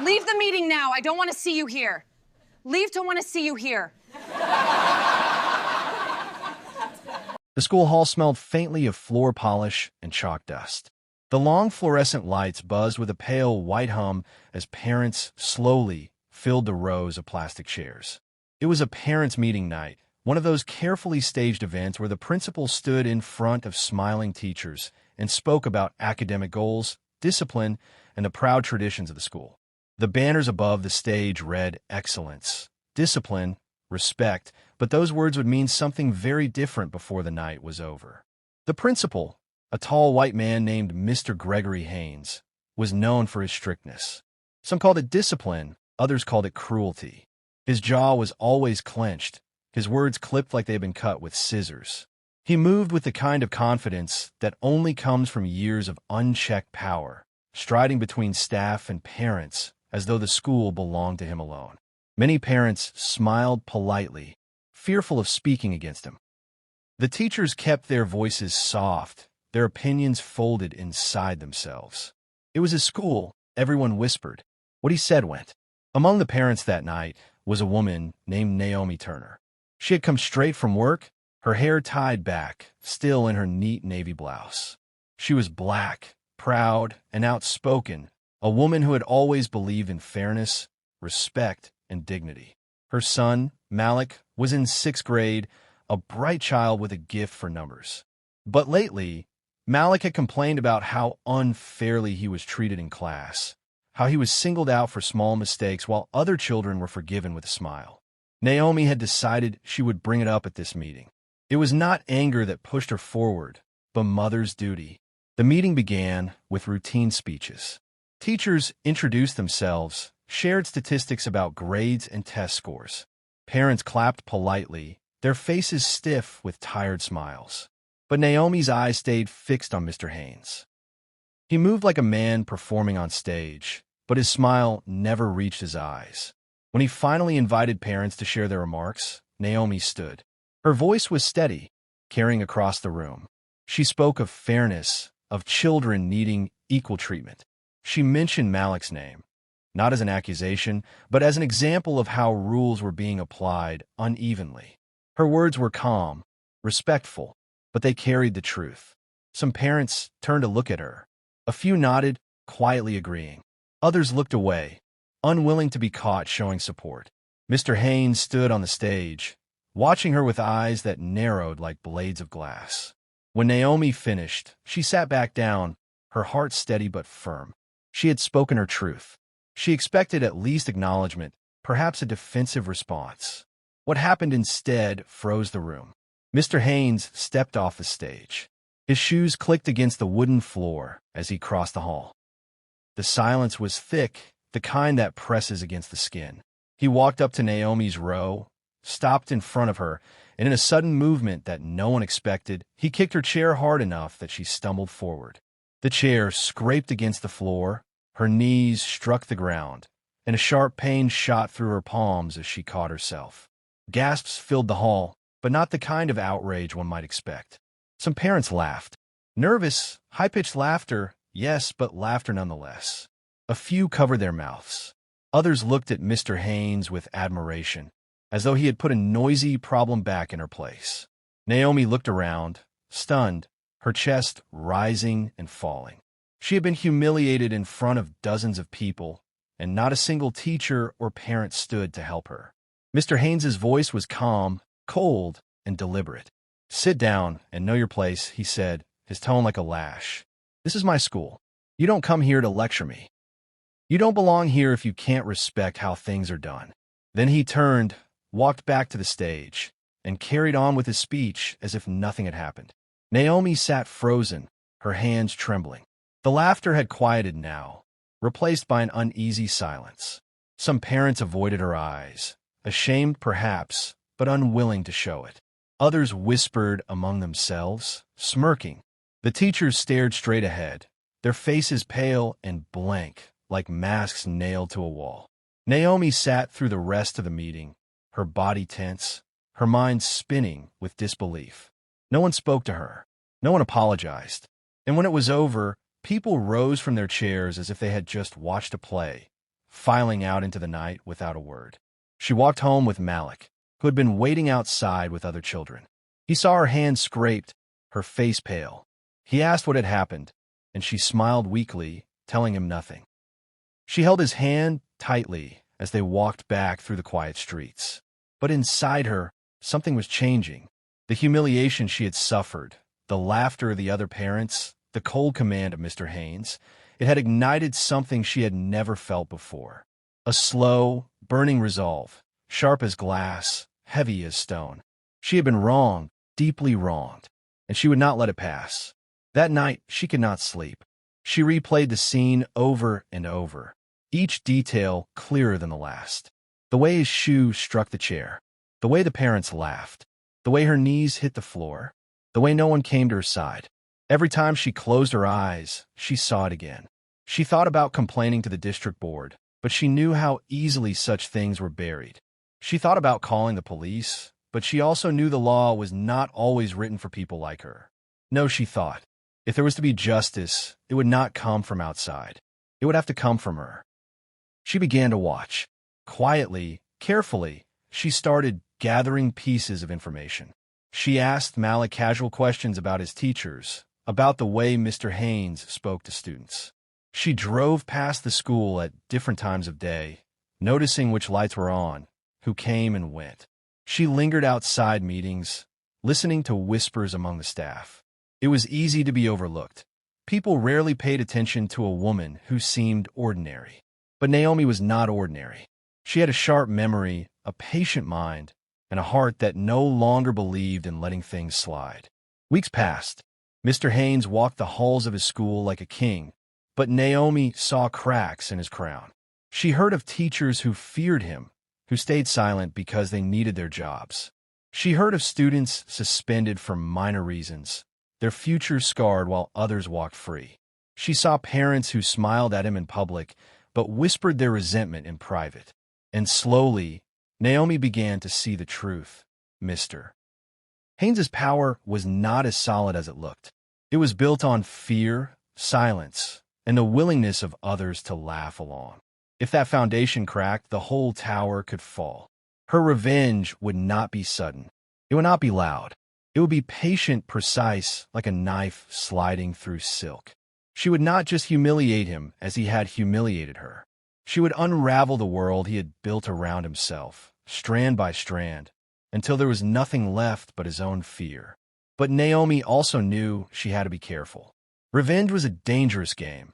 Leave the meeting now. I don't want to see you here. Leave, don't want to see you here. The school hall smelled faintly of floor polish and chalk dust. The long fluorescent lights buzzed with a pale white hum as parents slowly filled the rows of plastic chairs. It was a parents' meeting night, one of those carefully staged events where the principal stood in front of smiling teachers and spoke about academic goals, discipline, and the proud traditions of the school. The banners above the stage read excellence, discipline, respect, but those words would mean something very different before the night was over. The principal, a tall white man named Mr. Gregory Haynes, was known for his strictness. Some called it discipline, others called it cruelty. His jaw was always clenched, his words clipped like they had been cut with scissors. He moved with the kind of confidence that only comes from years of unchecked power, striding between staff and parents as though the school belonged to him alone. Many parents smiled politely, fearful of speaking against him. The teachers kept their voices soft, their opinions folded inside themselves. It was his school, everyone whispered. What he said went. Among the parents that night was a woman named Naomi Turner. She had come straight from work, her hair tied back, still in her neat navy blouse. She was black, proud, and outspoken, a woman who had always believed in fairness, respect, and dignity. Her son, Malik, was in 6th grade, a bright child with a gift for numbers. But lately, Malik had complained about how unfairly he was treated in class, how he was singled out for small mistakes while other children were forgiven with a smile. Naomi had decided she would bring it up at this meeting. It was not anger that pushed her forward, but mother's duty. The meeting began with routine speeches. Teachers introduced themselves, shared statistics about grades and test scores. Parents clapped politely, their faces stiff with tired smiles. But Naomi's eyes stayed fixed on Mr. Haynes. He moved like a man performing on stage, but his smile never reached his eyes. When he finally invited parents to share their remarks, Naomi stood. Her voice was steady, carrying across the room. She spoke of fairness, of children needing equal treatment. She mentioned Malik's name, not as an accusation, but as an example of how rules were being applied unevenly. Her words were calm, respectful, but they carried the truth. Some parents turned to look at her. A few nodded, quietly agreeing. Others looked away, unwilling to be caught showing support. Mr. Haynes stood on the stage, watching her with eyes that narrowed like blades of glass. When Naomi finished, she sat back down, her heart steady but firm. She had spoken her truth. She expected at least acknowledgement, perhaps a defensive response. What happened instead froze the room. Mr. Haynes stepped off the stage. His shoes clicked against the wooden floor as he crossed the hall. The silence was thick, the kind that presses against the skin. He walked up to Naomi's row, stopped in front of her, and in a sudden movement that no one expected, he kicked her chair hard enough that she stumbled forward. The chair scraped against the floor, her knees struck the ground, and a sharp pain shot through her palms as she caught herself. Gasps filled the hall, but not the kind of outrage one might expect. Some parents laughed. Nervous, high-pitched laughter, yes, but laughter nonetheless. A few covered their mouths. Others looked at Mr. Haynes with admiration, as though he had put a noisy problem back in her place. Naomi looked around, stunned, her chest rising and falling. She had been humiliated in front of dozens of people, and not a single teacher or parent stood to help her. Mr. Haynes's voice was calm, cold, and deliberate. "Sit down and know your place," he said, his tone like a lash. "This is my school. You don't come here to lecture me. You don't belong here if you can't respect how things are done." Then he turned, walked back to the stage, and carried on with his speech as if nothing had happened. Naomi sat frozen, her hands trembling. The laughter had quieted now, replaced by an uneasy silence. Some parents avoided her eyes, ashamed perhaps, but unwilling to show it. Others whispered among themselves, smirking. The teachers stared straight ahead, their faces pale and blank, like masks nailed to a wall. Naomi sat through the rest of the meeting, her body tense, her mind spinning with disbelief. No one spoke to her. No one apologized. And when it was over, people rose from their chairs as if they had just watched a play, filing out into the night without a word. She walked home with Malik, who had been waiting outside with other children. He saw her hand scraped, her face pale. He asked what had happened, and she smiled weakly, telling him nothing. She held his hand tightly as they walked back through the quiet streets. But inside her, something was changing. The humiliation she had suffered, the laughter of the other parents, the cold command of Mr. Haynes, it had ignited something she had never felt before. A slow, burning resolve, sharp as glass, heavy as stone. She had been wronged, deeply wronged, and she would not let it pass. That night, she could not sleep. She replayed the scene over and over, each detail clearer than the last. The way his shoe struck the chair, the way the parents laughed, the way her knees hit the floor, the way no one came to her side. Every time she closed her eyes, she saw it again. She thought about complaining to the district board, but she knew how easily such things were buried. She thought about calling the police, but she also knew the law was not always written for people like her. No, she thought, if there was to be justice, it would not come from outside. It would have to come from her. She began to watch. Quietly, carefully, she started gathering pieces of information. She asked Malik casual questions about his teachers, about the way Mr. Haynes spoke to students. She drove past the school at different times of day, noticing which lights were on, who came and went. She lingered outside meetings, listening to whispers among the staff. It was easy to be overlooked. People rarely paid attention to a woman who seemed ordinary. But Naomi was not ordinary. She had a sharp memory, a patient mind, and a heart that no longer believed in letting things slide. Weeks passed. Mr. Haynes walked the halls of his school like a king, but Naomi saw cracks in his crown. She heard of teachers who feared him, who stayed silent because they needed their jobs. She heard of students suspended for minor reasons, their futures scarred while others walked free. She saw parents who smiled at him in public, but whispered their resentment in private. And slowly, Naomi began to see the truth. Mr. Haynes's power was not as solid as it looked. It was built on fear, silence, and the willingness of others to laugh along. If that foundation cracked, the whole tower could fall. Her revenge would not be sudden. It would not be loud. It would be patient, precise, like a knife sliding through silk. She would not just humiliate him as he had humiliated her. She would unravel the world he had built around himself, strand by strand, until there was nothing left but his own fear. But Naomi also knew she had to be careful. Revenge was a dangerous game,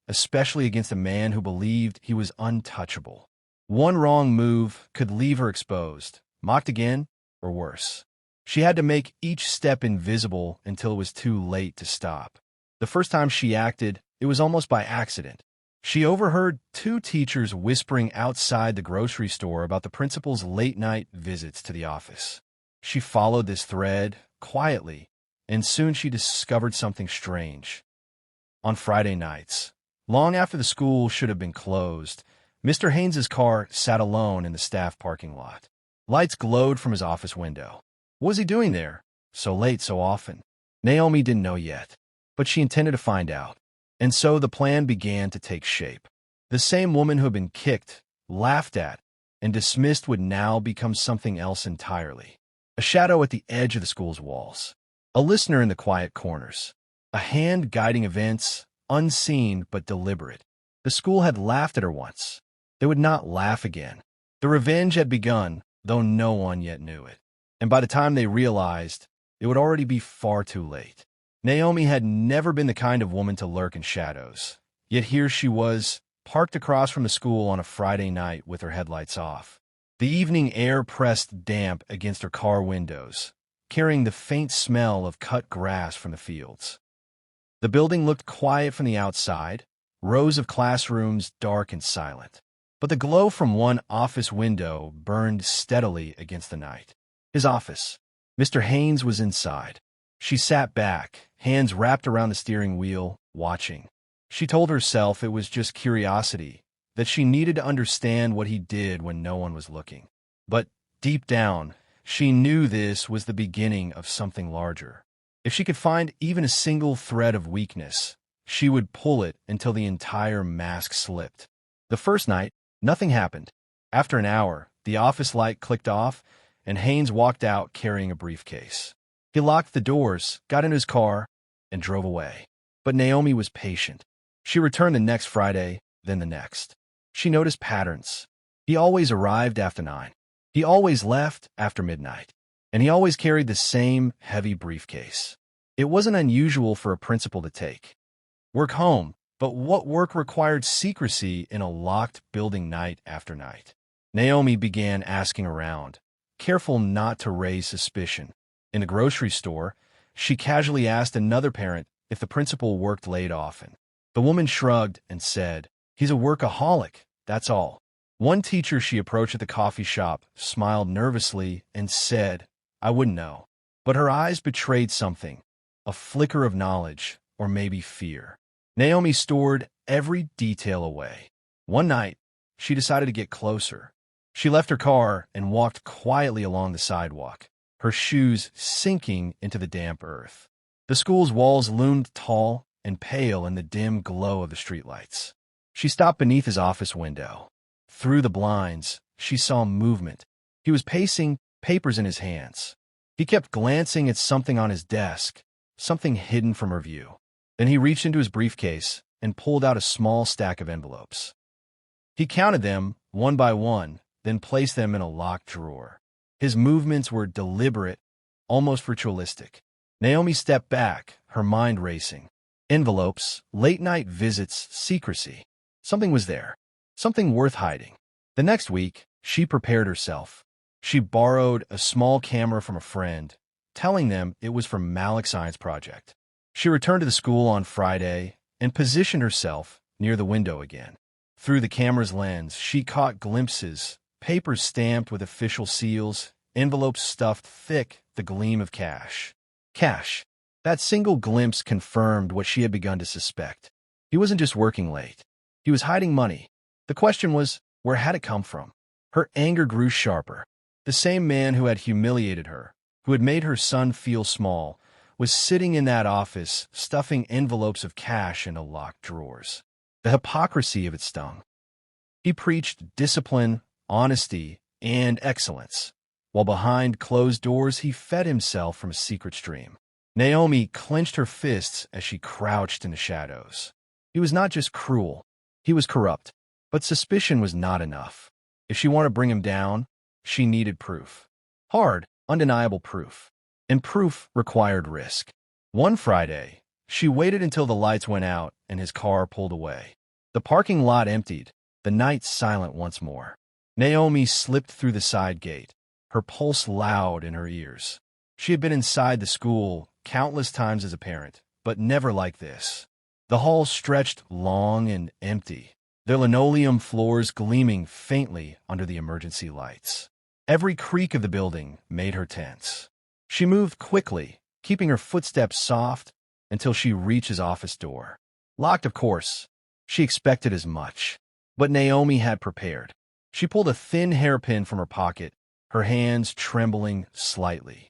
especially against a man who believed he was untouchable. One wrong move could leave her exposed, mocked again, or worse. She had to make each step invisible until it was too late to stop. The first time she acted, it was almost by accident. She overheard two teachers whispering outside the grocery store about the principal's late-night visits to the office. She followed this thread quietly, and soon she discovered something strange. On Friday nights, long after the school should have been closed, Mr. Haynes's car sat alone in the staff parking lot. Lights glowed from his office window. What was he doing there, so late so often? Naomi didn't know yet, but she intended to find out. And so the plan began to take shape. The same woman who had been kicked, laughed at, and dismissed would now become something else entirely. A shadow at the edge of the school's walls. A listener in the quiet corners. A hand guiding events, unseen but deliberate. The school had laughed at her once. They would not laugh again. The revenge had begun, though no one yet knew it. And by the time they realized, it would already be far too late. Naomi had never been the kind of woman to lurk in shadows. Yet here she was, parked across from the school on a Friday night with her headlights off. The evening air pressed damp against her car windows, carrying the faint smell of cut grass from the fields. The building looked quiet from the outside, rows of classrooms dark and silent. But the glow from one office window burned steadily against the night. His office. Mr. Haynes was inside. She sat back, hands wrapped around the steering wheel, watching. She told herself it was just curiosity, that she needed to understand what he did when no one was looking. But deep down, she knew this was the beginning of something larger. If she could find even a single thread of weakness, she would pull it until the entire mask slipped. The first night, Nothing happened. After an hour, the office light clicked off, and Haynes walked out carrying a briefcase. He locked the doors, got in his car, and drove away. But Naomi was patient. She returned the next Friday, then the next. She noticed patterns. He always arrived after 9. He always left after midnight. And he always carried the same heavy briefcase. It wasn't unusual for a principal to take work home, but what work required secrecy in a locked building night after night? Naomi began asking around, careful not to raise suspicion. In the grocery store, she casually asked another parent if the principal worked late often. The woman shrugged and said, "He's a workaholic, that's all." One teacher she approached at the coffee shop smiled nervously and said, "I wouldn't know." But her eyes betrayed something, a flicker of knowledge, or maybe fear. Naomi stored every detail away. One night, she decided to get closer. She left her car and walked quietly along the sidewalk, her shoes sinking into the damp earth. The school's walls loomed tall and pale in the dim glow of the streetlights. She stopped beneath his office window. Through the blinds, she saw movement. He was pacing, papers in his hands. He kept glancing at something on his desk, something hidden from her view. Then he reached into his briefcase and pulled out a small stack of envelopes. He counted them one by one, then placed them in a locked drawer. His movements were deliberate, almost ritualistic. Naomi stepped back, her mind racing. Envelopes, late-night visits, secrecy. Something was there, something worth hiding. The next week, she prepared herself. She borrowed a small camera from a friend, telling them it was for Malik's science project. She returned to the school on Friday and positioned herself near the window again. Through the camera's lens, she caught glimpses, papers stamped with official seals, envelopes stuffed thick, the gleam of cash. Cash. That single glimpse confirmed what she had begun to suspect. He wasn't just working late. He was hiding money. The question was, where had it come from? Her anger grew sharper. The same man who had humiliated her, who had made her son feel small, was sitting in that office, stuffing envelopes of cash into locked drawers. The hypocrisy of it stung. He preached discipline, honesty, and excellence, while behind closed doors he fed himself from a secret stream. Naomi clenched her fists as she crouched in the shadows. He was not just cruel, he was corrupt, but suspicion was not enough. If she wanted to bring him down, she needed proof. Hard, undeniable proof. And proof required risk. One Friday, she waited until the lights went out and his car pulled away. The parking lot emptied, the night silent once more. Naomi slipped through the side gate, her pulse loud in her ears. She had been inside the school countless times as a parent, but never like this. The hall stretched long and empty, their linoleum floors gleaming faintly under the emergency lights. Every creak of the building made her tense. She moved quickly, keeping her footsteps soft until she reached his office door. Locked, of course. She expected as much. But Naomi had prepared. She pulled a thin hairpin from her pocket, her hands trembling slightly.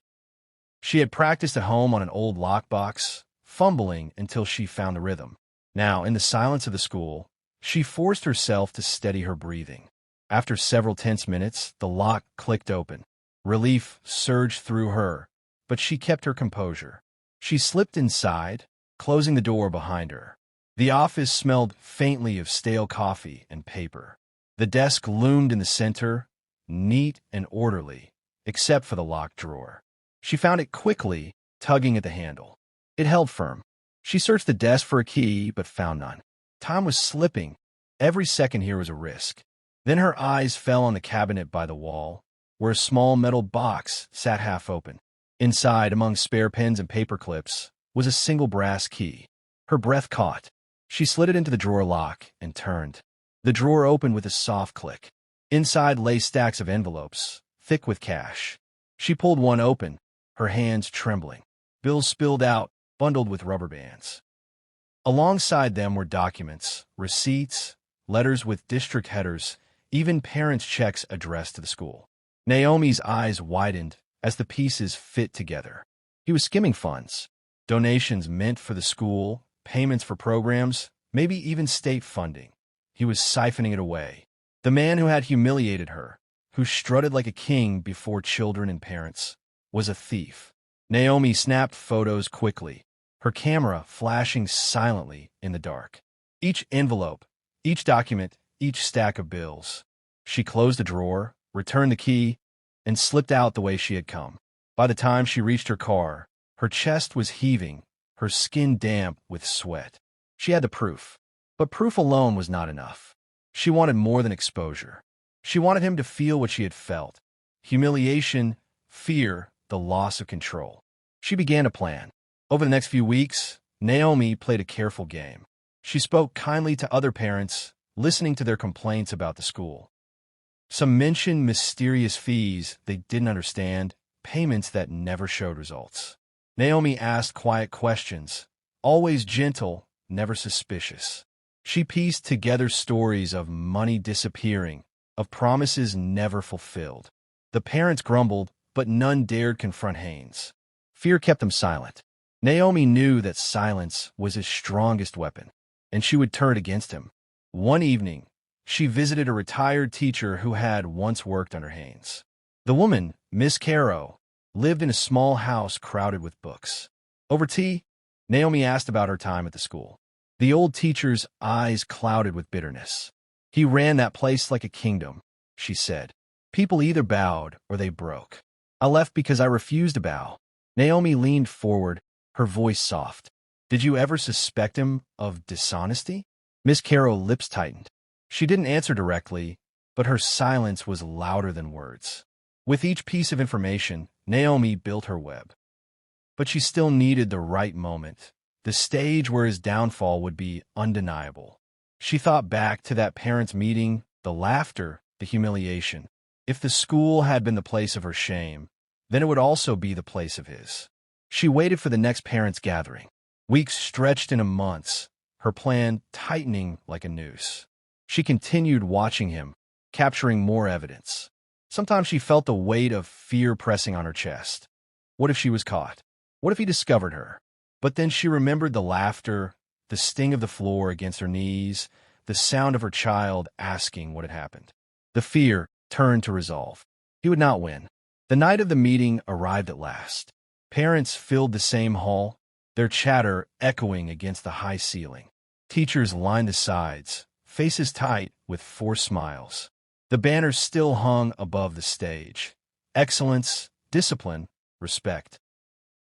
She had practiced at home on an old lockbox, fumbling until she found the rhythm. Now, in the silence of the school, she forced herself to steady her breathing. After several tense minutes, the lock clicked open. Relief surged through her, but she kept her composure. She slipped inside, closing the door behind her. The office smelled faintly of stale coffee and paper. The desk loomed in the center, neat and orderly, except for the locked drawer. She found it quickly, tugging at the handle. It held firm. She searched the desk for a key, but found none. Time was slipping. Every second here was a risk. Then her eyes fell on the cabinet by the wall, where a small metal box sat half open. Inside, among spare pens and paper clips, was a single brass key. Her breath caught. She slid it into the drawer lock and turned. The drawer opened with a soft click. Inside lay stacks of envelopes, thick with cash. She pulled one open, her hands trembling. Bills spilled out, bundled with rubber bands. Alongside them were documents, receipts, letters with district headers, even parents' checks addressed to the school. Naomi's eyes widened as the pieces fit together. He was skimming funds, donations meant for the school, payments for programs, maybe even state funding. He was siphoning it away. The man who had humiliated her, who strutted like a king before children and parents, was a thief. Naomi snapped photos quickly, her camera flashing silently in the dark. Each envelope, each document, each stack of bills. She closed a drawer, returned the key, and slipped out the way she had come. By the time she reached her car, her chest was heaving, her skin damp with sweat. She had the proof. But proof alone was not enough. She wanted more than exposure. She wanted him to feel what she had felt: humiliation, fear, the loss of control. She began to plan. Over the next few weeks, Naomi played a careful game. She spoke kindly to other parents, listening to their complaints about the school. Some mentioned mysterious fees they didn't understand, payments that never showed results. Naomi asked quiet questions, always gentle, never suspicious. She pieced together stories of money disappearing, of promises never fulfilled. The parents grumbled, but none dared confront Haynes. Fear kept them silent. Naomi knew that silence was his strongest weapon, and she would turn it against him. One evening, she visited a retired teacher who had once worked under Haynes. The woman, Miss Caro, lived in a small house crowded with books. Over tea, Naomi asked about her time at the school. The old teacher's eyes clouded with bitterness. "He ran that place like a kingdom," she said. "People either bowed or they broke. I left because I refused to bow." Naomi leaned forward, her voice soft. "Did you ever suspect him of dishonesty?" Miss Carroll's lips tightened. She didn't answer directly, but her silence was louder than words. With each piece of information, Naomi built her web. But she still needed the right moment, the stage where his downfall would be undeniable. She thought back to that parents' meeting, the laughter, the humiliation. If the school had been the place of her shame, then it would also be the place of his. She waited for the next parents' gathering. Weeks stretched into months, her plan tightening like a noose. She continued watching him, capturing more evidence. Sometimes she felt the weight of fear pressing on her chest. What if she was caught? What if he discovered her? But then she remembered the laughter, the sting of the floor against her knees, the sound of her child asking what had happened. The fear turned to resolve. He would not win. The night of the meeting arrived at last. Parents filled the same hall, their chatter echoing against the high ceiling. Teachers lined the sides, faces tight with forced smiles. The banners still hung above the stage. Excellence, discipline, respect.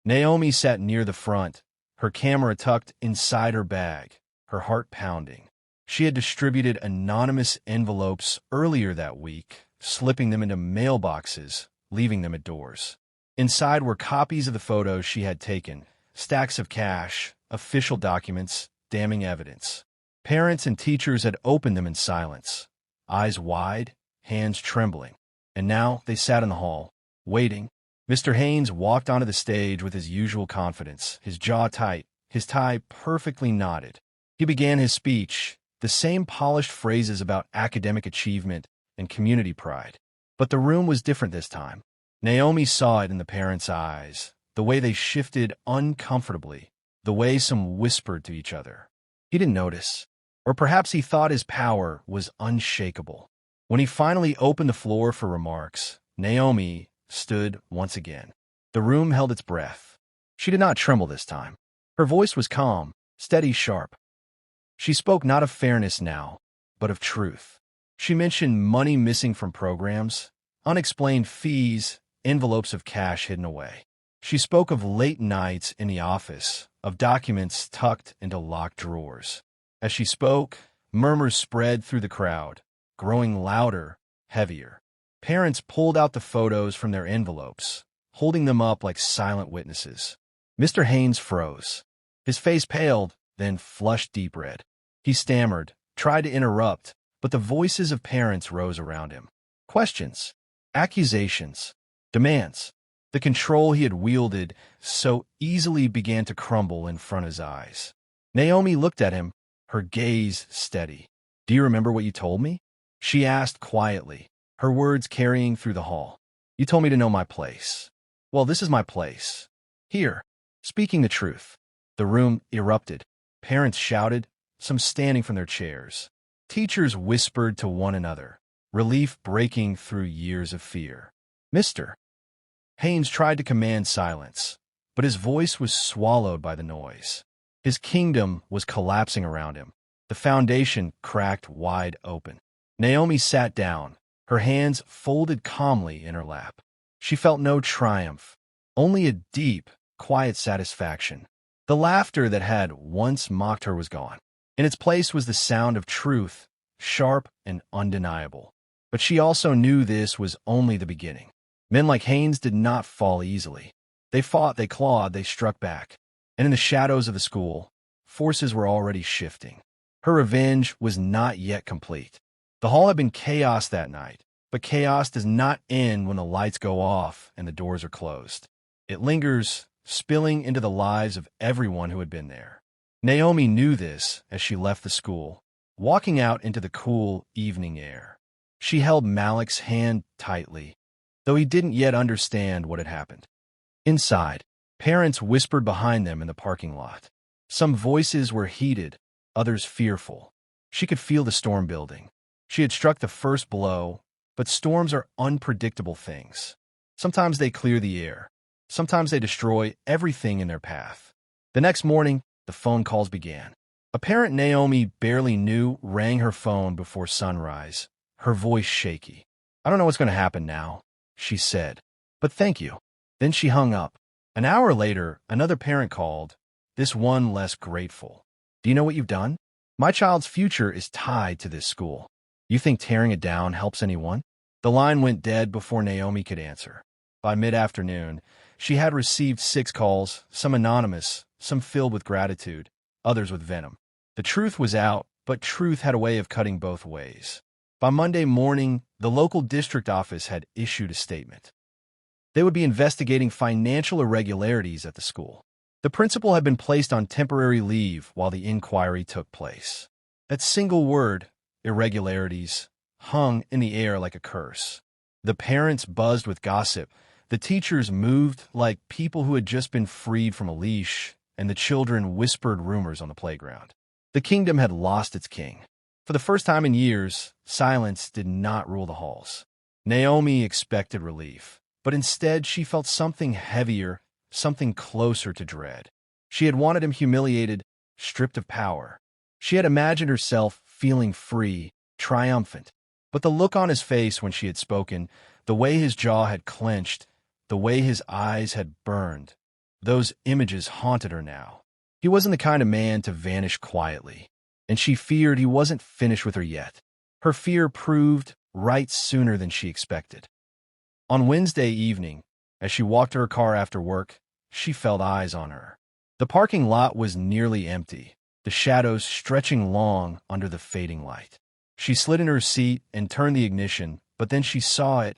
Naomi sat near the front, her camera tucked inside her bag, her heart pounding. She had distributed anonymous envelopes earlier that week, slipping them into mailboxes, leaving them at doors. Inside were copies of the photos she had taken, stacks of cash, official documents, damning evidence. Parents and teachers had opened them in silence, eyes wide, hands trembling. And now they sat in the hall, waiting. Mr. Haynes walked onto the stage with his usual confidence, his jaw tight, his tie perfectly knotted. He began his speech, the same polished phrases about academic achievement and community pride. But the room was different this time. Naomi saw it in the parents' eyes, the way they shifted uncomfortably, the way some whispered to each other. He didn't notice, or perhaps he thought his power was unshakable. When he finally opened the floor for remarks, Naomi stood once again. The room held its breath. She did not tremble this time. Her voice was calm, steady, sharp. She spoke not of fairness now, but of truth. She mentioned money missing from programs, unexplained fees, envelopes of cash hidden away. She spoke of late nights in the office, of documents tucked into locked drawers. As she spoke, murmurs spread through the crowd, growing louder, heavier. Parents pulled out the photos from their envelopes, holding them up like silent witnesses. Mr. Haynes froze. His face paled, then flushed deep red. He stammered, tried to interrupt, but the voices of parents rose around him. Questions, accusations, demands. The control he had wielded so easily began to crumble in front of his eyes. Naomi looked at him, her gaze steady. "Do you remember what you told me?" she asked quietly, her words carrying through the hall. "You told me to know my place. Well, this is my place. Here, speaking the truth." The room erupted. Parents shouted, some standing from their chairs. Teachers whispered to one another. relief breaking through years of fear. Mr. Haynes tried to command silence, but his voice was swallowed by the noise. His kingdom was collapsing around him. The foundation cracked wide open. Naomi sat down, her hands folded calmly in her lap. She felt no triumph, only a deep, quiet satisfaction. The laughter that had once mocked her was gone. In its place was the sound of truth, sharp and undeniable. But she also knew this was only the beginning. Men like Haynes did not fall easily. They fought, they clawed, they struck back. And in the shadows of the school, forces were already shifting. Her revenge was not yet complete. The hall had been chaos that night, but chaos does not end when the lights go off and the doors are closed. It lingers, spilling into the lives of everyone who had been there. Naomi knew this as she left the school, walking out into the cool evening air. She held Malik's hand tightly, though he didn't yet understand what had happened. Inside, parents whispered behind them in the parking lot. Some voices were heated, others fearful. She could feel the storm building. She had struck the first blow, but storms are unpredictable things. Sometimes they clear the air. Sometimes they destroy everything in their path. The next morning, the phone calls began. A parent Naomi barely knew rang her phone before sunrise, her voice shaky. "I don't know what's going to happen now," she said, "but thank you." Then she hung up. An hour later, another parent called, this one less grateful. "Do you know what you've done? My child's future is tied to this school. You think tearing it down helps anyone?" The line went dead before Naomi could answer. By mid-afternoon, she had received 6 calls, some anonymous, some filled with gratitude, others with venom. The truth was out, but truth had a way of cutting both ways. By Monday morning, the local district office had issued a statement. They would be investigating financial irregularities at the school. The principal had been placed on temporary leave while the inquiry took place. That single word, irregularities, hung in the air like a curse. The parents buzzed with gossip. The teachers moved like people who had just been freed from a leash, and the children whispered rumors on the playground. The kingdom had lost its king. For the first time in years, silence did not rule the halls. Naomi expected relief, but instead she felt something heavier, something closer to dread. She had wanted him humiliated, stripped of power. She had imagined herself feeling free, triumphant. But the look on his face when she had spoken, the way his jaw had clenched, the way his eyes had burned, those images haunted her now. He wasn't the kind of man to vanish quietly, and she feared he wasn't finished with her yet. Her fear proved right sooner than she expected. On Wednesday evening, as she walked to her car after work, she felt eyes on her. The parking lot was nearly empty, the shadows stretching long under the fading light. She slid in her seat and turned the ignition, but then she saw it.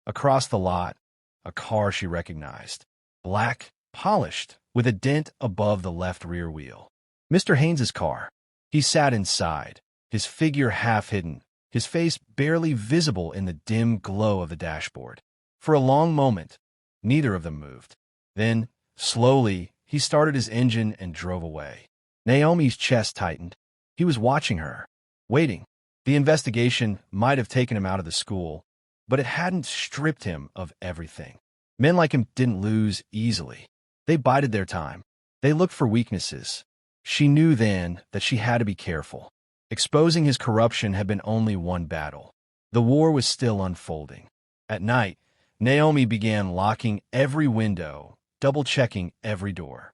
Across the lot, a car she recognized. Black, polished, with a dent above the left rear wheel. Mr. Haynes's car. He sat inside, his figure half hidden, his face barely visible in the dim glow of the dashboard. For a long moment, neither of them moved. Then, slowly, he started his engine and drove away. Naomi's chest tightened. He was watching her, waiting. The investigation might have taken him out of the school, but it hadn't stripped him of everything. Men like him didn't lose easily. They bided their time. They looked for weaknesses. She knew then that she had to be careful. Exposing his corruption had been only one battle. The war was still unfolding. At night, Naomi began locking every window, double-checking every door.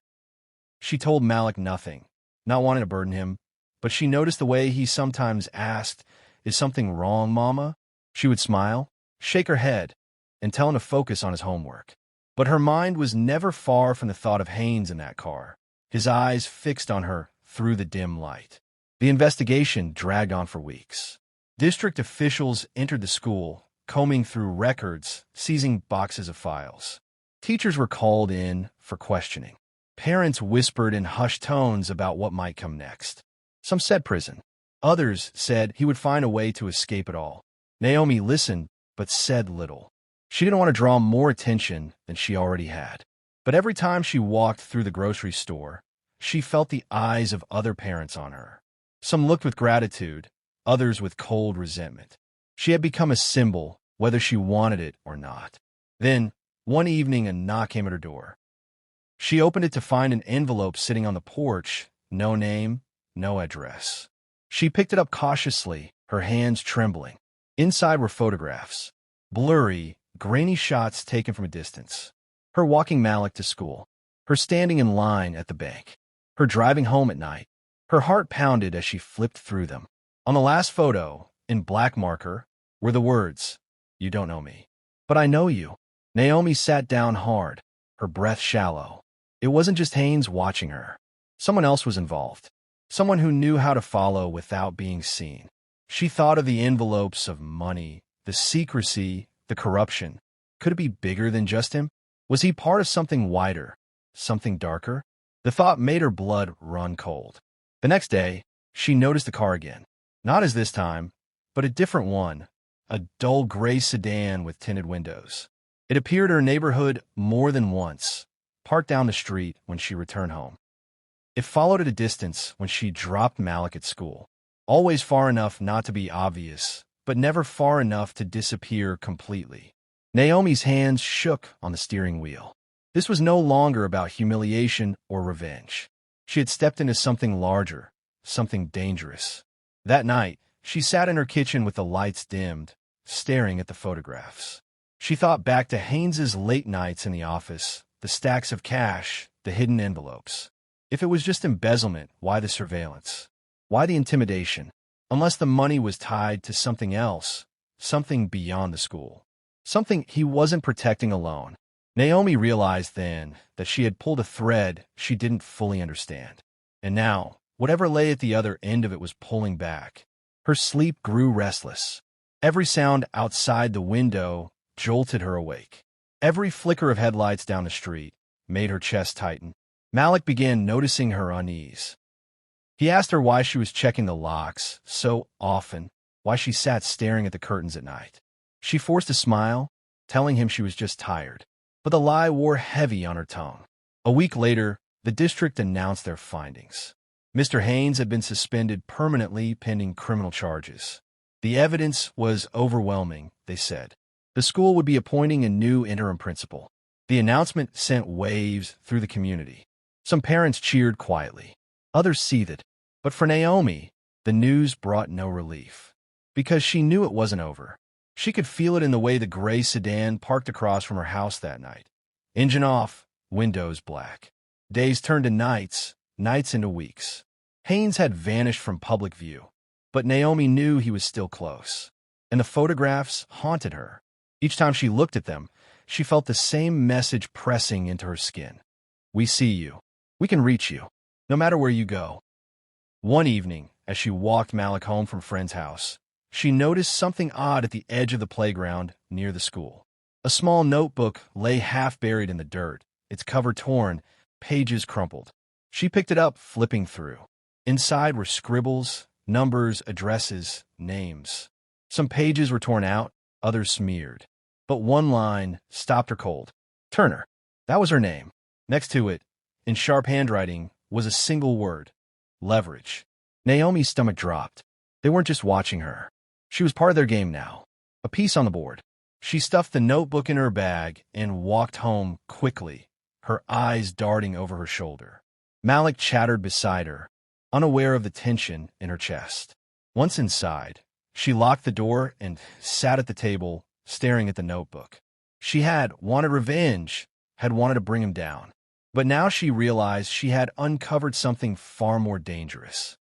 She told Malik nothing, not wanting to burden him, but she noticed the way he sometimes asked, "Is something wrong, Mama?" She would smile, shake her head, and tell him to focus on his homework. But her mind was never far from the thought of Haynes in that car, his eyes fixed on her through the dim light. The investigation dragged on for weeks. District officials entered the school, combing through records, seizing boxes of files. Teachers were called in for questioning. Parents whispered in hushed tones about what might come next. Some said prison. Others said he would find a way to escape it all. Naomi listened, but said little. She didn't want to draw more attention than she already had. But every time she walked through the grocery store, she felt the eyes of other parents on her. Some looked with gratitude, others with cold resentment. She had become a symbol, whether she wanted it or not. Then, one evening, a knock came at her door. She opened it to find an envelope sitting on the porch, no name, no address. She picked it up cautiously, her hands trembling. Inside were photographs, blurry, grainy shots taken from a distance. Her walking Malik to school, her standing in line at the bank, her driving home at night. Her heart pounded as she flipped through them. On the last photo, in black marker, were the words, "You don't know me, but I know you." Naomi sat down hard, her breath shallow. It wasn't just Haynes watching her. Someone else was involved. Someone who knew how to follow without being seen. She thought of the envelopes of money, the secrecy, the corruption. Could it be bigger than just him? Was he part of something wider, something darker? The thought made her blood run cold. The next day, she noticed the car again. Not as this time, but a different one, a dull gray sedan with tinted windows. It appeared in her neighborhood more than once, parked down the street when she returned home. It followed at a distance when she dropped Malik at school, always far enough not to be obvious, but never far enough to disappear completely. Naomi's hands shook on the steering wheel. This was no longer about humiliation or revenge. She had stepped into something larger, something dangerous. That night, she sat in her kitchen with the lights dimmed, staring at the photographs. She thought back to Haynes's late nights in the office, the stacks of cash, the hidden envelopes. If it was just embezzlement, why the surveillance? Why the intimidation? Unless the money was tied to something else, something beyond the school. Something he wasn't protecting alone. Naomi realized then that she had pulled a thread she didn't fully understand. And now, whatever lay at the other end of it was pulling back. Her sleep grew restless. Every sound outside the window jolted her awake. Every flicker of headlights down the street made her chest tighten. Malik began noticing her unease. He asked her why she was checking the locks so often, why she sat staring at the curtains at night. She forced a smile, telling him she was just tired. But the lie wore heavy on her tongue. A week later, the district announced their findings. Mr. Haynes had been suspended permanently pending criminal charges. The evidence was overwhelming, they said. The school would be appointing a new interim principal. The announcement sent waves through the community. Some parents cheered quietly. Others seethed. But for Naomi, the news brought no relief. Because she knew it wasn't over. She could feel it in the way the gray sedan parked across from her house that night. Engine off, windows black. Days turned to nights, nights into weeks. Haynes had vanished from public view. But Naomi knew he was still close. And the photographs haunted her. Each time she looked at them, she felt the same message pressing into her skin. We see you. We can reach you, no matter where you go. One evening, as she walked Malik home from a friend's house, she noticed something odd at the edge of the playground near the school. A small notebook lay half buried in the dirt, its cover torn, pages crumpled. She picked it up, flipping through. Inside were scribbles, numbers, addresses, names. Some pages were torn out, others smeared. But one line stopped her cold. Turner. That was her name. Next to it, in sharp handwriting, was a single word. Leverage. Naomi's stomach dropped. They weren't just watching her. She was part of their game now. A piece on the board. She stuffed the notebook in her bag and walked home quickly, her eyes darting over her shoulder. Malik chattered beside her, unaware of the tension in her chest. Once inside, she locked the door and sat at the table, staring at the notebook. She had wanted revenge, had wanted to bring him down. But now she realized she had uncovered something far more dangerous.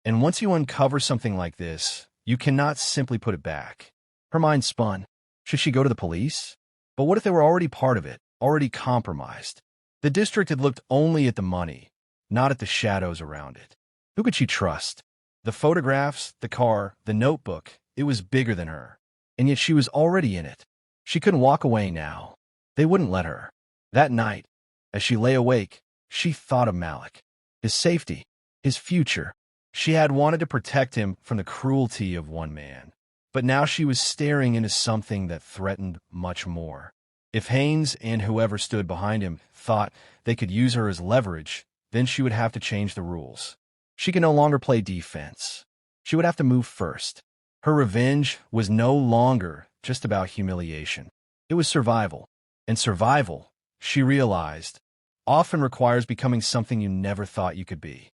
And once you uncover something like this, you cannot simply put it back. Her mind spun. Should she go to the police? But what if they were already part of it, already compromised? The district had looked only at the money, not at the shadows around it. Who could she trust? The photographs, the car, the notebook, it was bigger than her. And yet she was already in it. She couldn't walk away now. They wouldn't let her. That night, as she lay awake, she thought of Malik, his safety, his future. She had wanted to protect him from the cruelty of one man. But now she was staring into something that threatened much more. If Haynes and whoever stood behind him thought they could use her as leverage, then she would have to change the rules. She could no longer play defense. She would have to move first. Her revenge was no longer just about humiliation. It was survival. And survival, she realized, often requires becoming something you never thought you could be.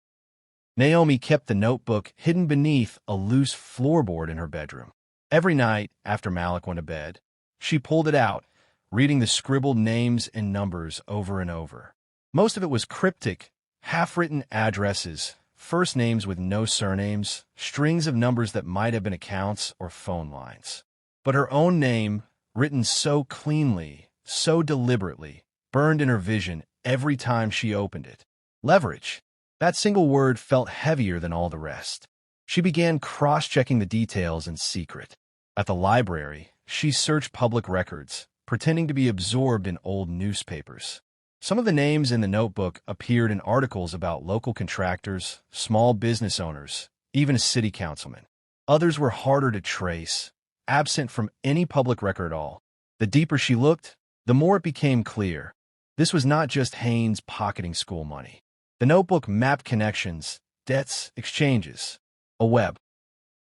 Naomi kept the notebook hidden beneath a loose floorboard in her bedroom. Every night, after Malik went to bed, she pulled it out, reading the scribbled names and numbers over and over. Most of it was cryptic, half-written addresses, first names with no surnames, strings of numbers that might have been accounts or phone lines. But her own name, written so cleanly, so deliberately, burned in her vision every time she opened it. Leverage. That single word felt heavier than all the rest. She began cross-checking the details in secret. At the library, she searched public records, pretending to be absorbed in old newspapers. Some of the names in the notebook appeared in articles about local contractors, small business owners, even a city councilman. Others were harder to trace, absent from any public record at all. The deeper she looked, the more it became clear. This was not just Haynes pocketing school money. The notebook mapped connections, debts, exchanges, a web.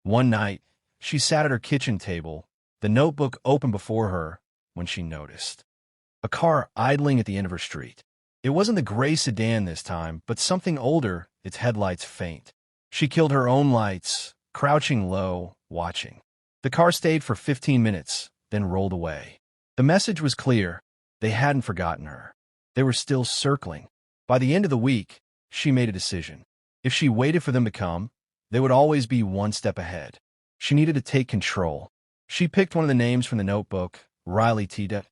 One night, she sat at her kitchen table, the notebook open before her, when she noticed a car idling at the end of her street. It wasn't the gray sedan this time, but something older, its headlights faint. She killed her own lights, crouching low, watching. The car stayed for 15 minutes, then rolled away. The message was clear. They hadn't forgotten her. They were still circling. By the end of the week, she made a decision. If she waited for them to come, they would always be one step ahead. She needed to take control. She picked one of the names from the notebook, Riley Tida,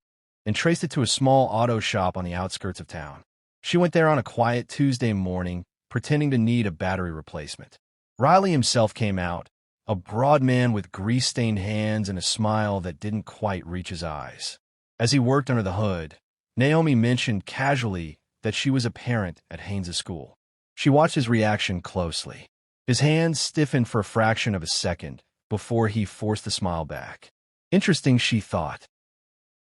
and traced it to a small auto shop on the outskirts of town. She went there on a quiet Tuesday morning, pretending to need a battery replacement. Riley himself came out, a broad man with grease-stained hands and a smile that didn't quite reach his eyes. As he worked under the hood, Naomi mentioned casually that she was a parent at Haynes' school. She watched his reaction closely. His hands stiffened for a fraction of a second before he forced the smile back. Interesting, she thought.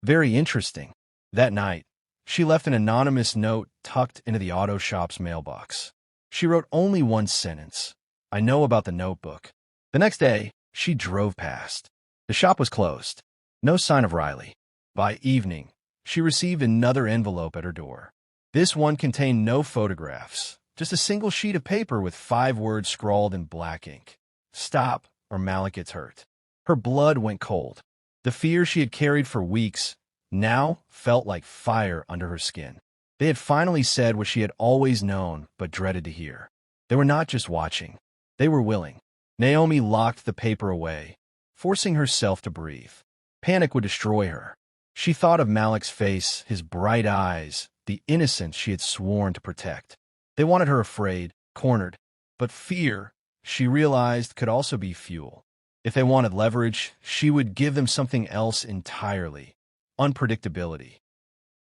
Very interesting. That night, she left an anonymous note tucked into the auto shop's mailbox. She wrote only one sentence. I know about the notebook. The next day, she drove past. The shop was closed. No sign of Riley. By evening, she received another envelope at her door. This one contained no photographs, just a single sheet of paper with 5 words scrawled in black ink. Stop, or Malik gets hurt. Her blood went cold. The fear she had carried for weeks now felt like fire under her skin. They had finally said what she had always known but dreaded to hear. They were not just watching. They were willing. Naomi locked the paper away, forcing herself to breathe. Panic would destroy her. She thought of Malik's face, his bright eyes, the innocence she had sworn to protect. They wanted her afraid, cornered. But fear, she realized, could also be fuel. If they wanted leverage, she would give them something else entirely: unpredictability.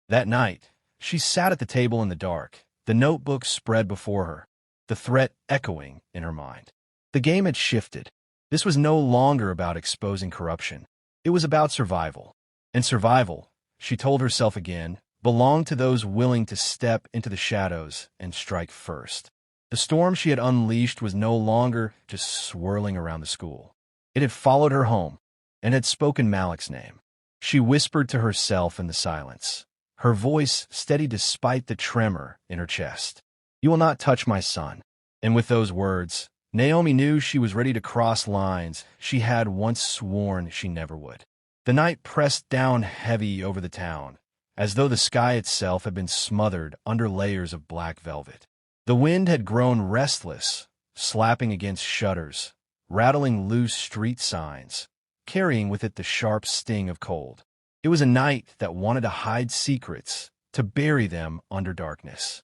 That night, she sat at the table in the dark, the notebook spread before her, the threat echoing in her mind. The game had shifted. This was no longer about exposing corruption. It was about survival. And survival, she told herself again, belonged to those willing to step into the shadows and strike first. The storm she had unleashed was no longer just swirling around the school. It had followed her home and had spoken Malik's name. She whispered to herself in the silence, her voice steady despite the tremor in her chest. You will not touch my son. And with those words, Naomi knew she was ready to cross lines she had once sworn she never would. The night pressed down heavy over the town, as though the sky itself had been smothered under layers of black velvet. The wind had grown restless, slapping against shutters, rattling loose street signs, carrying with it the sharp sting of cold. It was a night that wanted to hide secrets, to bury them under darkness.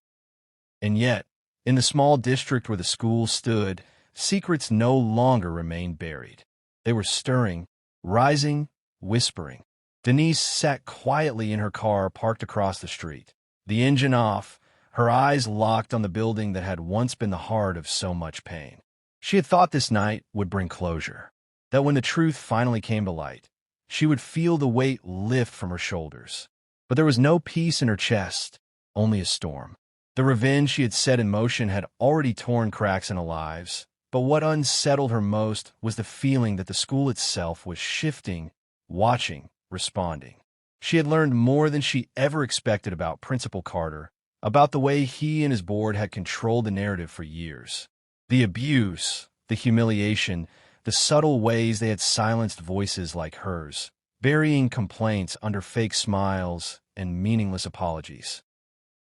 And yet, in the small district where the school stood, secrets no longer remained buried. They were stirring, rising, whispering. Denise sat quietly in her car parked across the street, the engine off, her eyes locked on the building that had once been the heart of so much pain. She had thought this night would bring closure, that when the truth finally came to light, she would feel the weight lift from her shoulders. But there was no peace in her chest, only a storm. The revenge she had set in motion had already torn cracks in her lives, But what unsettled her most was the feeling that the school itself was shifting, watching, responding. She had learned more than she ever expected about Principal Carter, about the way he and his board had controlled the narrative for years. The abuse, the humiliation, the subtle ways they had silenced voices like hers, burying complaints under fake smiles and meaningless apologies.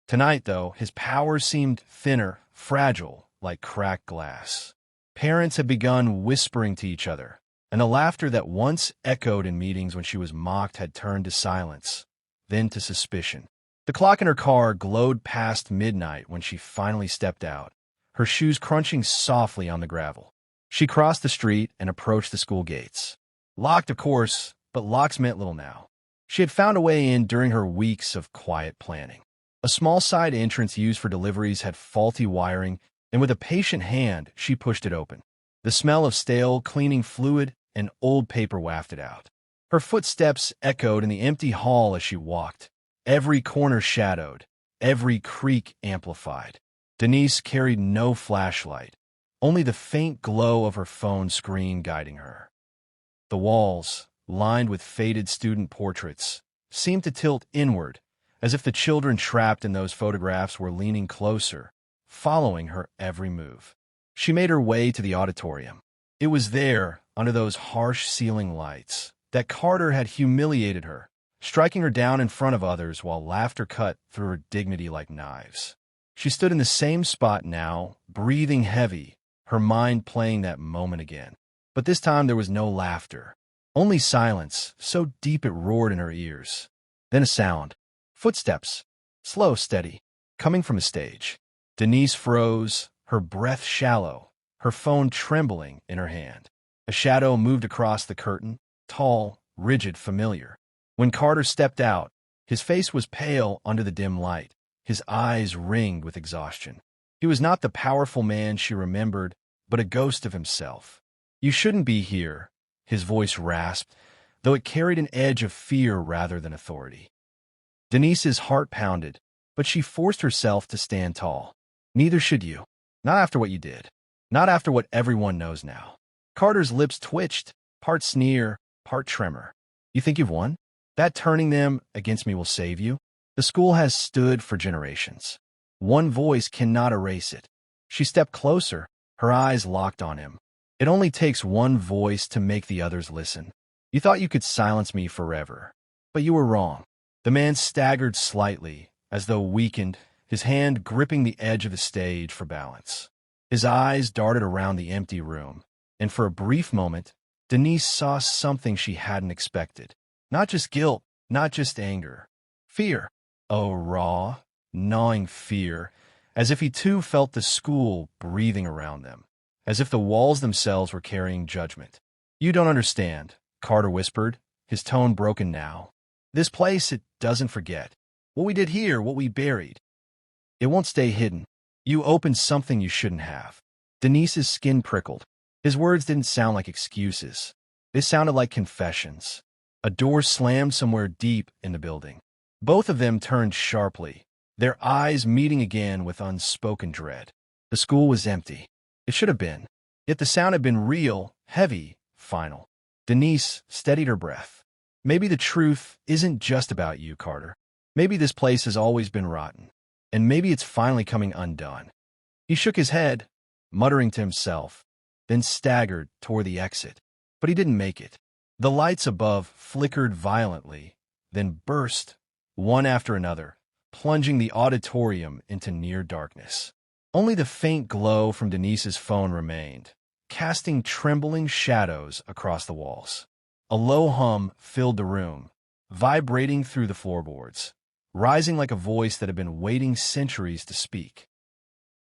Tonight, though, his power seemed thinner, fragile, like cracked glass. Parents had begun whispering to each other, and the laughter that once echoed in meetings when she was mocked had turned to silence, then to suspicion. The clock in her car glowed past midnight when she finally stepped out, her shoes crunching softly on the gravel. She crossed the street and approached the school gates. Locked, of course, but locks meant little now. She had found a way in during her weeks of quiet planning. A small side entrance used for deliveries had faulty wiring, and with a patient hand, she pushed it open. The smell of stale, cleaning fluid and old paper wafted out. Her footsteps echoed in the empty hall as she walked, every corner shadowed, every creak amplified. Denise carried no flashlight, only the faint glow of her phone screen guiding her. The walls, lined with faded student portraits, seemed to tilt inward, as if the children trapped in those photographs were leaning closer, following her every move. She made her way to the auditorium. It was there, under those harsh ceiling lights, that Carter had humiliated her, striking her down in front of others while laughter cut through her dignity like knives. She stood in the same spot now, breathing heavy, her mind playing that moment again. But this time there was no laughter, only silence, so deep it roared in her ears. Then a sound. Footsteps. Slow, steady, coming from a stage. Denise froze, her breath shallow, her phone trembling in her hand. A shadow moved across the curtain, tall, rigid, familiar. When Carter stepped out, his face was pale under the dim light, his eyes ringed with exhaustion. He was not the powerful man she remembered, but a ghost of himself. "You shouldn't be here," his voice rasped, though it carried an edge of fear rather than authority. Denise's heart pounded, but she forced herself to stand tall. "Neither should you. Not after what you did. Not after what everyone knows now." Carter's lips twitched, part sneer, part tremor. "You think you've won? That turning them against me will save you? The school has stood for generations. One voice cannot erase it." She stepped closer, her eyes locked on him. "It only takes one voice to make the others listen. You thought you could silence me forever, but you were wrong." The man staggered slightly, as though weakened, his hand gripping the edge of the stage for balance. His eyes darted around the empty room, and for a brief moment, Denise saw something she hadn't expected. Not just guilt, not just anger. Fear. Oh, raw, gnawing fear, as if he too felt the school breathing around them, as if the walls themselves were carrying judgment. "You don't understand," Carter whispered, his tone broken now. "This place, it doesn't forget. What we did here, what we buried. It won't stay hidden. You opened something you shouldn't have." Denise's skin prickled. His words didn't sound like excuses. They sounded like confessions. A door slammed somewhere deep in the building. Both of them turned sharply, their eyes meeting again with unspoken dread. The school was empty. It should have been. Yet the sound had been real, heavy, final. Denise steadied her breath. "Maybe the truth isn't just about you, Carter. Maybe this place has always been rotten, and maybe it's finally coming undone." He shook his head, muttering to himself, then staggered toward the exit. But he didn't make it. The lights above flickered violently, then burst, one after another, plunging the auditorium into near darkness. Only the faint glow from Denise's phone remained, casting trembling shadows across the walls. A low hum filled the room, vibrating through the floorboards, rising like a voice that had been waiting centuries to speak.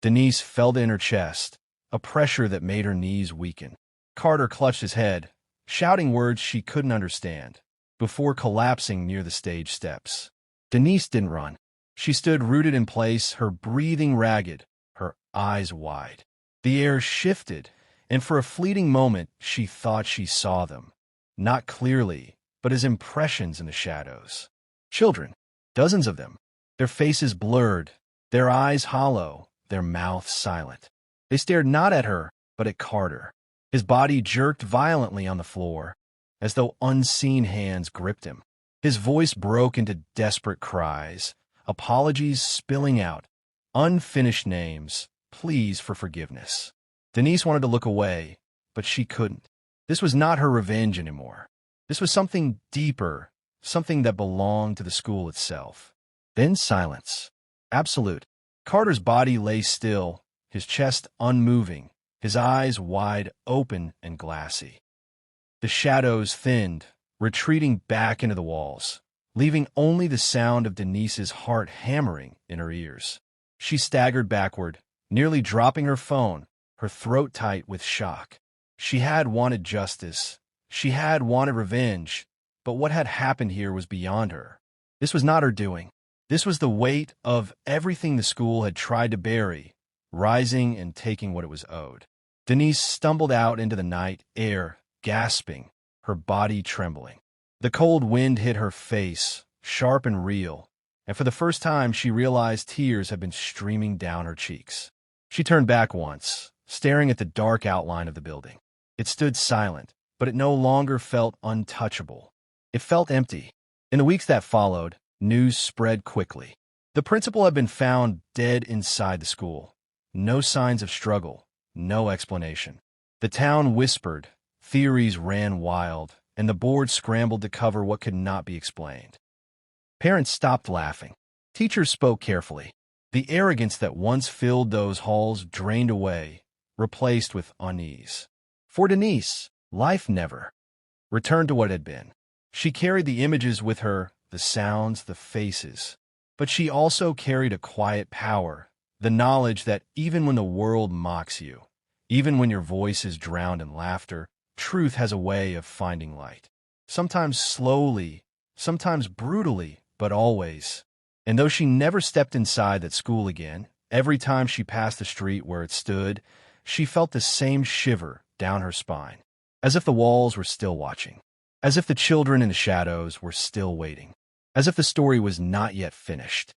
Denise felt in her chest, a pressure that made her knees weaken. Carter clutched his head, shouting words she couldn't understand, before collapsing near the stage steps. Denise didn't run. She stood rooted in place, her breathing ragged, her eyes wide. The air shifted, and for a fleeting moment she thought she saw them. Not clearly, but as impressions in the shadows. Children, dozens of them, their faces blurred, their eyes hollow, their mouths silent. They stared not at her, but at Carter. His body jerked violently on the floor, as though unseen hands gripped him. His voice broke into desperate cries, apologies spilling out, unfinished names, pleas for forgiveness. Denise wanted to look away, but she couldn't. This was not her revenge anymore. This was something deeper, something that belonged to the school itself. Then silence. Absolute. Carter's body lay still, his chest unmoving, his eyes wide open and glassy. The shadows thinned, retreating back into the walls, leaving only the sound of Denise's heart hammering in her ears. She staggered backward, nearly dropping her phone, her throat tight with shock. She had wanted justice. She had wanted revenge, but what had happened here was beyond her. This was not her doing. This was the weight of everything the school had tried to bury, rising and taking what it was owed. Denise stumbled out into the night air, gasping, her body trembling. The cold wind hit her face, sharp and real, and for the first time she realized tears had been streaming down her cheeks. She turned back once, staring at the dark outline of the building. It stood silent, but it no longer felt untouchable. It felt empty. In the weeks that followed, news spread quickly. The principal had been found dead inside the school. No signs of struggle, no explanation. The town whispered, theories ran wild, and the board scrambled to cover what could not be explained. Parents stopped laughing. Teachers spoke carefully. The arrogance that once filled those halls drained away, replaced with unease. For Denise, life never returned to what it had been. She carried the images with her, the sounds, the faces. But she also carried a quiet power, the knowledge that even when the world mocks you, even when your voice is drowned in laughter, truth has a way of finding light. Sometimes slowly, sometimes brutally, but always. And though she never stepped inside that school again, every time she passed the street where it stood, she felt the same shiver down her spine, as if the walls were still watching, as if the children in the shadows were still waiting, as if the story was not yet finished.